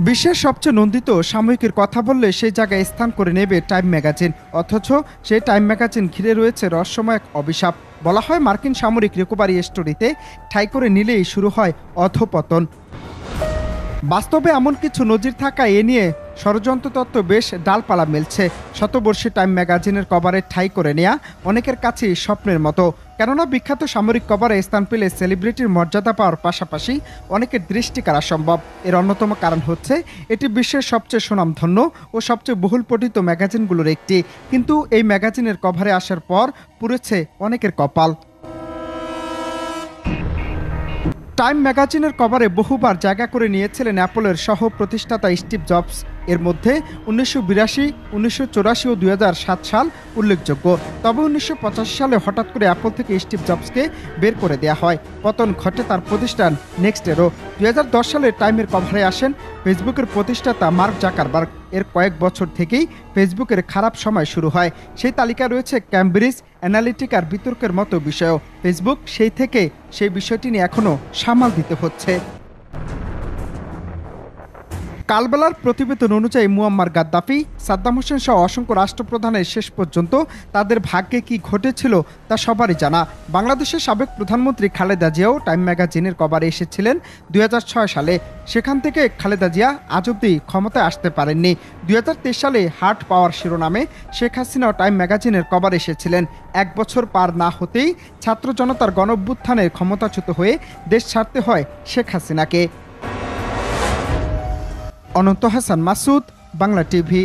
বিশ্বের সবচেয়ে নন্দিত সাময়িকীর কথা বললে সেই জায়গায় স্থান করে নেবে টাইম ম্যাগাজিন। অথচ সেই টাইম ম্যাগাজিন ঘিরে রয়েছে রহস্যময় এক অভিশাপ। বলা হয় মার্কিন সামরিক রিকভারি স্টোরিতে ঠাঁই করে নিলেই শুরু হয় অধঃপতন। বাস্তবে এমন কিছু নজির থাকা এ নিয়ে ষড়যন্ত্র তত্ত্ব বেশ ডালপালা মেলছে। শতবর্ষী টাইম ম্যাগাজিনের কভারে ঠাঁই করে নেয়া অনেকের কাছেই স্বপ্নের মতো। কেননা বিখ্যাত সামরিক কভারে স্থান পেলে সেলিব্রিটির মর্যাদা পাওয়ার পাশাপাশি অনেকের দৃষ্টি কাড়া সম্ভব। এর অন্যতম কারণ হচ্ছে এটি বিশ্বের সবচেয়ে সুনামধন্য ও সবচেয়ে বহুল পঠিত ম্যাগাজিনগুলোর একটি। কিন্তু এই ম্যাগাজিনের কভারে আসার পর পুড়েছে অনেকের কপাল। টাইম ম্যাগাজিনের কভারে বহুবার জায়গা করে নিয়েছিলেন অ্যাপলের সহ প্রতিষ্ঠাতা স্টিভ জবস। এর মধ্যে 1982, 1984 ও 2007 সাল উল্লেখযোগ্য। তবে 1985 সালে হঠাৎ করে অ্যাপল থেকে স্টিভ জবসকে বের করে দেওয়া হয়। পতন ঘটে তার প্রতিষ্ঠান নেক্সটেরও। 2010 সালে টাইমের কভারে আসেন ফেসবুকের প্রতিষ্ঠাতা মার্ক জাকারবার্গ। এর কয়েক বছর থেকেই ফেসবুকের খারাপ সময় শুরু হয়। সেই তালিকায় রয়েছে ক্যামব্রিজ অ্যানালিটিকার বিতর্কের মতো বিষয়ও। ফেসবুক সেই থেকে সেই বিষয়টি নিয়ে এখনও সামাল দিতে হচ্ছে। কালবেলার প্রতিবেদন অনুযায়ী মুয়াম্মার গাদ্দাফি, সাদ্দাম হোসেন সহ অসংখ্য রাষ্ট্রপ্রধানের শেষ পর্যন্ত তাদের ভাগ্যে কি ঘটেছিল তা সবারই জানা। বাংলাদেশের সাবেক প্রধানমন্ত্রী খালেদা জিয়াও টাইম ম্যাগাজিনের কভারে এসেছিলেন 2006 সালে। সেখান থেকে খালেদা জিয়া আজ অব্দি ক্ষমতায় আসতে পারেননি। 2023 সালে হার্ট পাওয়ার শিরোনামে শেখ হাসিনাও টাইম ম্যাগাজিনের কভারে এসেছিলেন। 1 বছর পার না হতেই ছাত্র জনতার গণঅভ্যুত্থানে ক্ষমতাচ্যুত হয়ে দেশ ছাড়তে হয় শেখ হাসিনাকে। অনন্ত হাসান মাসুদ, বাংলা টিভি।